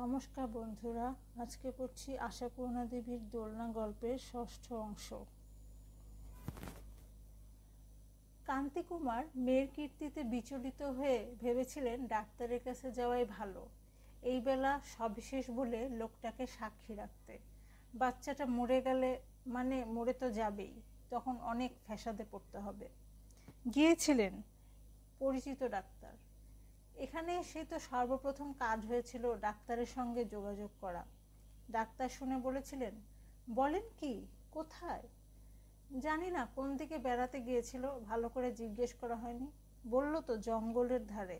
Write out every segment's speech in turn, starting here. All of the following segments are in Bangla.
নমস্কার বন্ধুরা, আজকে পড়ছি আশাপূর্ণা দেবীর দোলনা গল্পের ষষ্ঠ অংশ। কান্তিকুমার মেয়ের কীর্তিতে বিচলিত হয়ে ভেবেছিলেন ডাক্তারের কাছে যাওয়াই ভালো, এই বেলা সবিশেষ বলে লোকটাকে সাক্ষী রাখতে। বাচ্চাটা মরে গেলে মানে মরে তো যাবেই, তখন অনেক ফ্যাসাদে পড়তে হবে। গিয়েছিলেন পরিচিত ডাক্তার। এখানে এসে তো সর্বপ্রথম কাজ হয়েছিল ডাক্তারের সঙ্গে যোগাযোগ করা। ডাক্তার শুনে বলেছিলেন, বলেন কি, কোথায়? জানি না, কোন দিকে বেড়াতে গিয়েছিল, ভালো করে জিজ্ঞেস করা হয়নি। বলল তো জঙ্গলের ধারে।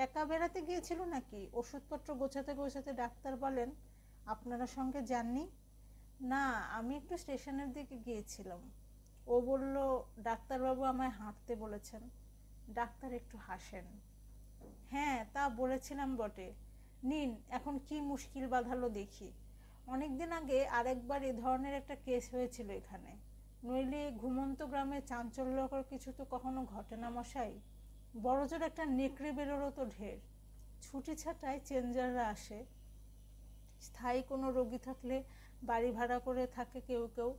একা বেড়াতে গিয়েছিল নাকি? ওষুধপত্র গোছাতে গোছাতে ডাক্তার বলেন, আপনারা সঙ্গে যাননি? না, আমি একটু স্টেশনের দিকে গিয়েছিলাম। ও বলল, ডাক্তারবাবু আমায় হাঁটতে বলেছেন। ডাক্তার একটু হাসেন। হ্যাঁ, তা বলেছিলাম বটে। নিন, এখন কি মুশকিল বাঁধালো দেখি। অনেকদিন আগে আরেকবার এ ধরনের একটা কেস হয়েছিল এখানে। নইলে ঘুমন্ত গ্রামে চাঞ্চল্যকর কিছু তো কখনো ঘটে না মশাই। বড়জোর একটা নেকড়ে বেরোলো তো ঢের। ছুটি ছাটায় চেঞ্জাররা আসে। স্থায়ী কোনো রোগী থাকলে বাড়ি ভাড়া করে থাকে কেউ কেউ।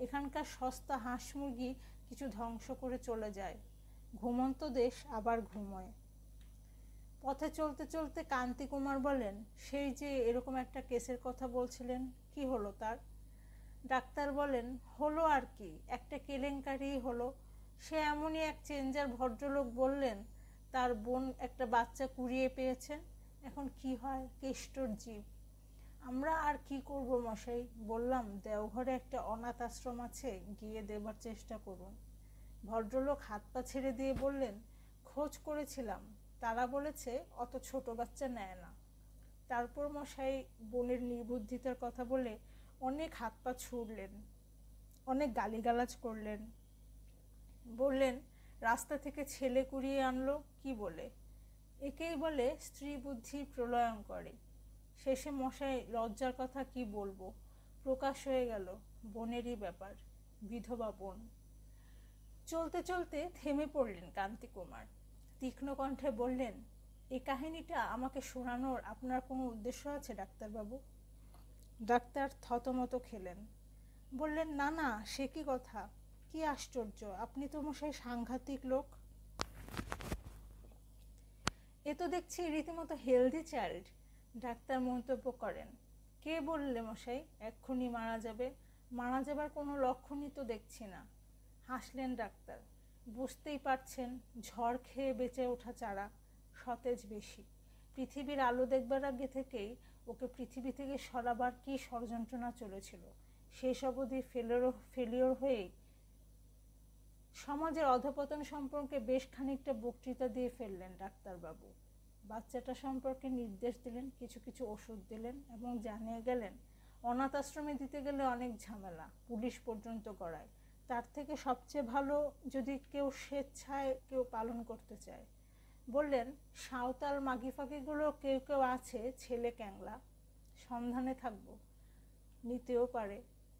এখানকার সস্তা হাঁস মুরগি কিছু ধ্বংস করে চলে যায়। ঘুমন্ত দেশ আবার ঘুমোয়। পথে চলতে চলতে কান্তিকুমার বলেন, সেই যে এরকম একটা কেসের কথা বলছিলেন, কি হলো তার? ডাক্তার বলেন, হলো আর কি, একটা কেলেঙ্কারি হলো। সে এমনই এক চেঞ্জার ভদ্রলোক বললেন তার বোন একটা বাচ্চা কুড়িয়ে পেয়েছেন। এখন কি হয়, কেষ্টর জীব। আমরা আর কি করব মশাই, বললাম দেওঘরে একটা অনাথ আশ্রম আছে, গিয়ে দেবার চেষ্টা করুন। ভদ্রলোক হাত পা ছেড়ে দিয়ে বললেন, খোঁজ করেছিলাম, তারা বলেছে অত ছোট বাচ্চা নেয় না। তারপর মশাই বোনের নির্বুদ্ধিতার কথা বলে অনেক হাত পা ছুড়লেন, অনেক গালিগালাজ করলেন। বললেন, রাস্তা থেকে ছেলে কুড়িয়ে আনলো কি বলে? একেই বলে স্ত্রী বুদ্ধির প্রলয়ঙ্করী। শেষে মশাই লজ্জার কথা কি বলবো, প্রকাশ হয়ে গেল বোনেরই ব্যাপার, বিধবা বোন। চলতে চলতে থেমে পড়লেন কান্তিকুমার। তীক্ষ্ণ কণ্ঠে বললেন, এই কাহিনীটা আমাকে শোনানোর আপনার কোনো উদ্দেশ্য আছে ডাক্তারবাবু? ডাক্তার থতমত খেলেন। বললেন, না না, সে কি কথা, কি আশ্চর্য, আপনি তো মশাই সাংঘাতিক লোক। এ তো দেখছি রীতিমতো হেলদি চাইল্ড। ডাক্তার মন্তব্য করেন, কে বললে মশাই এক্ষুনি মারা যাবে? মারা যাবার কোনো লক্ষণই তো দেখছি না। হাসলেন ডাক্তার। বুঝতেই পারছেন, ঝড় খেয়ে বেঁচে ওঠা চারা, সতেজ বেশি। পৃথিবীর আলো দেখবার আগে থেকেই ওকে পৃথিবী থেকে সরাবার কি ষড়যন্ত্রণা চলেছিল, সেসব অবধি ফেলিওর হয়েই সমাজের অধপতন সম্পর্কে বেশ খানিকটা বক্তৃতা দিয়ে ফেললেন ডাক্তারবাবু। বাচ্চাটা সম্পর্কে নির্দেশ দিলেন, কিছু কিছু ওষুধ দিলেন এবং জানিয়ে গেলেন অনাথ আশ্রমে দিতে গেলে অনেক ঝামেলা, পুলিশ পর্যন্ত গড়ায়। তার থেকে সবচেয়ে ভালো যদি কেউ স্বেচ্ছায় কেউ পালন করতে চায়। বললেন, সাঁওতাল মাগি ফাঁকিগুলো কেউ কেউ আছে, ছেলে ক্যাংলা, সন্ধানে থাকবো, নিতেও পারে।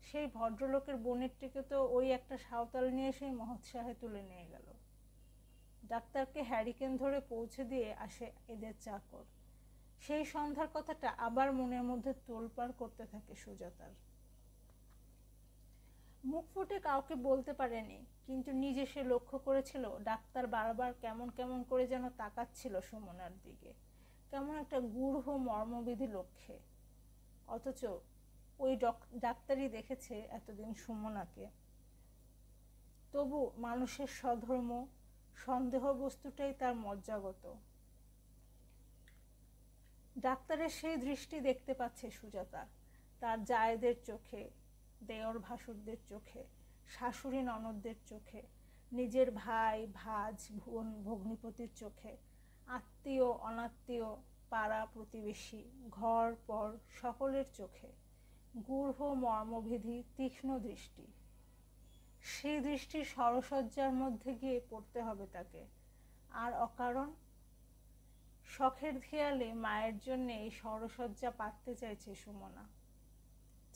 সেই ভদ্রলোকের বোনেরটিকে তো ওই একটা সাঁওতাল নিয়ে সেই মহোৎসাহে তুলে নিয়ে গেল। ডাক্তারকে হ্যারিকেন ধরে পৌঁছে দিয়ে আসে এদের চাকর। সেই সন্ধ্যার কথাটা আবার মনের মধ্যে তোলপাড় করতে থাকে সুজাতার। মুখ ফুটে কাউকে বলতে পারেনি, কিন্তু নিজে সে লক্ষ্য করেছিল ডাক্তার বারবার কেমন কেমন করে যেন তাকাচ্ছিল সুমনার দিকে, কেমন একটা গূঢ় মর্মবিধি লক্ষ্যে। অথচ ওই ডাক্তারই দেখেছে এতদিন সুমনাকে। তবু মানুষের স্বধর্ম, সন্দেহ বস্তুটাই তার মজ্জাগত। ডাক্তারের সেই দৃষ্টি দেখতে পাচ্ছে সুজাতা, তার জায়েদের চোখে, দেওর ভাসুরদের চোখে, শাশুড়ি ননদদের চোখে, নিজের ভাই ভাজ ভগ্নিপতির চোখে, আত্মীয় অনাত্মীয়, পাড়া প্রতিবেশী, ঘর পর সকলের চোখে গূঢ় মর্মভেদী তীক্ষ্ণ দৃষ্টি। সেই দৃষ্টির সরসজ্জার মধ্যে গিয়ে পড়তে হবে তাকে। আর অকারণ শখের ধিয়ালে মায়ের জন্য এই সরসজ্জা পাততে চাইছে সুমনা।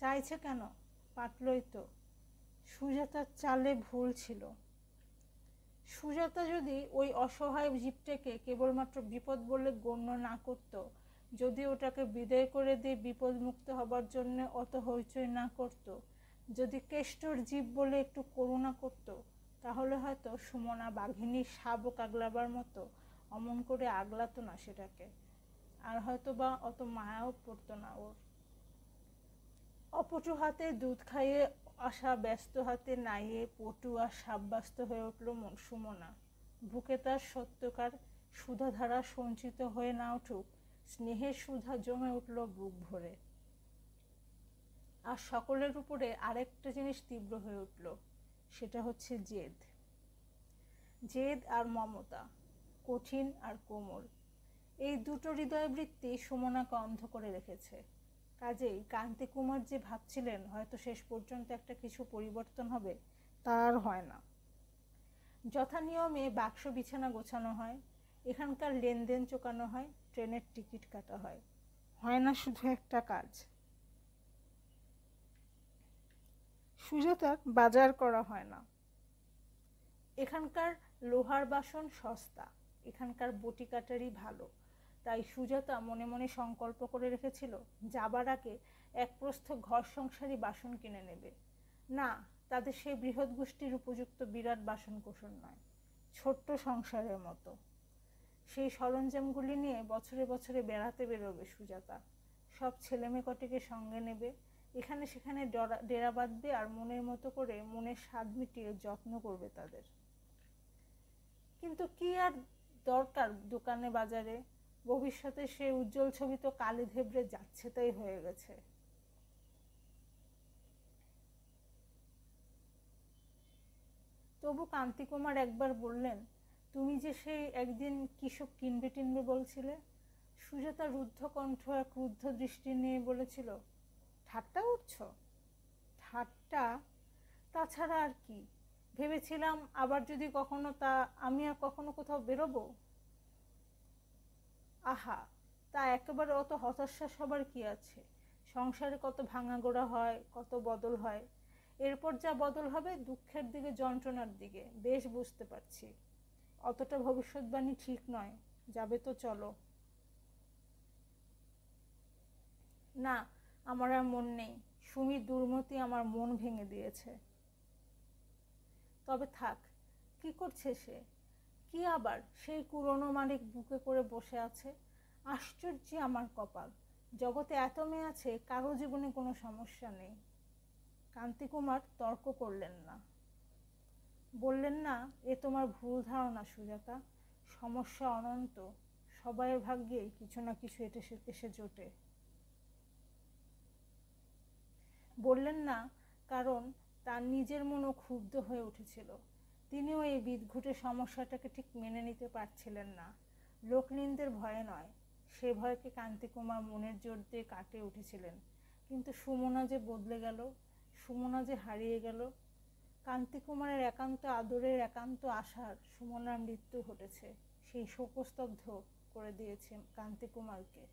চাইছে কেন? পাতলই তো। সুজাতার চালে ভুল ছিল। সুজাতা যদি ওই অসহায় জীবটাকে কেবলমাত্র বিপদ বলে গণ্য না করত, যদি ওটাকে বিদায় করে দিয়ে বিপদমুক্ত হবার জন্য অত হইচই না করত, যদি কেষ্টর জীব বলে একটু করুণা করত, তাহলে হয়তো সুমনা বাঘিনীর শাবক আগলাবার মতো অমন করে আগলাতো না সেটাকে, আর হয়তো বা অত মায়াও পড়তো না ওর। অপটু হাতে দুধ খাইয়ে আসা ব্যস্ত হাতে নাইয়ে পটু আর সাব্যস্ত হয়ে উঠল সুমনা। বুকে তার সত্যকার সুধাধারা সঞ্চিত হয়ে না উঠুক, স্নেহের সুধা জমে উঠল বুক ভরে। আর সকলের উপরে আরেকটা জিনিস তীব্র হয়ে উঠল, সেটা হচ্ছে জেদ। জেদ আর মমতা, কঠিন আর কোমল, এই দুটো হৃদয়বৃত্তি সুমনাকে অন্ধ করে রেখেছে। কাজেই কান্তিকুমার যে ভাবছিলেন হয়তো শেষ পর্যন্ত একটা কিছু পরিবর্তন হবে, তা আর হয় না। যথা নিয়মে বাক্স বিছানা গোছানো হয়, এখানকার লেনদেন চোকানো হয়, ট্রেনের টিকিট কাটা হয়। হয় না শুধু একটা কাজ, সুজাতার বাজার করা হয় না। এখানকার লোহার বাসন সস্তা, এখানকার বটি কাটারি ভালো, তাই সুজাতা মনে মনে সংকল্প করে রেখেছিল যাবার আগে এক প্রস্থ ঘর সংসারী বাসন কিনে নেবে। না, তাদের সেই বৃহৎ গোষ্ঠীর উপযুক্ত বিরাট বাসনকোসন নয়, ছোট্ট সংসারের মতো। সেই সরঞ্জামগুলি নিয়ে বছরে বছরে বেড়াতে বেরোবে সুজাতা, সব ছেলেমেয়ে কটিকে সঙ্গে নেবে, এখানে সেখানে ডেরা বাঁধবে আর মনের মতো করে মনের স্বাদ মিটিয়ে যত্ন করবে তাদের। কিন্তু কি আর দরকার দোকানে বাজারে, ভবিষ্যতে সে উজ্জ্বল ছবি তো কালি ধেবড়ে যাচ্ছে তাই হয়ে গেছে। তবু কান্তিকুমার একবার বললেন, তুমি যে সেই একদিন কিসব কিনবে টিনবে বলছিলে? সুজাতা রুদ্ধ কণ্ঠ এক রুদ্ধ দৃষ্টি নিয়ে বলেছিল, ঠাট্টা উঠছ? ঠাট্টা? তাছাড়া আর কি, ভেবেছিলাম আবার যদি কখনো আমি আর কখনো কোথাও বেরোবো। আহা, তা একেবারে অত হতাশ্বাস হবার কি আছে? সংসারে কত ভাঙাগোড়া হয়, কত বদল হয়, এরপর যা বদল হবে দুঃখের দিকে, যন্ত্রণার দিকে, বেশ বুঝতে পারছি। অতটা ভবিষ্যৎবাণী ঠিক নয়, যাবে তো চলো। না, আমার আর মন নেই, সুমির দুর্মতি আমার মন ভেঙে দিয়েছে। তবে থাক, কি করছে সে? কি আবার সেই পুরনো মালিক বুকে করে বসে আছে? আশ্চর্য আমার কপাল, জগতে এত মেয়ে আছে, কারো জীবনে কোনো সমস্যা নেই। কান্তিকুমার তর্ক করলেন না, বললেন না, এ তোমার ভুল ধারণা সুজাতা, সমস্যা অনন্ত, সবাইয়ের ভাগ্যে কিছু না কিছু এসে জোটে। বললেন না কারণ তার নিজের মনও ক্ষুব্ধ হয়ে উঠেছিল, তিনিও এই বিদঘুটে সমস্যাটাকে ঠিক মেনে নিতে পারছিলেন না। লোকনিন্দের ভয়ে নয়, সে ভয়কে কান্তিকুমার মনের জোর দিয়ে কাটিয়ে উঠেছিলেন। কিন্তু সুমনা যে বদলে গেল, সুমনা যে হারিয়ে গেল, কান্তিকুমারের একান্ত আদরের, একান্ত আশার সুমনার মৃত্যু ঘটেছে, সেই শোকস্তব্ধ করে দিয়েছে কান্তিকুমারকে।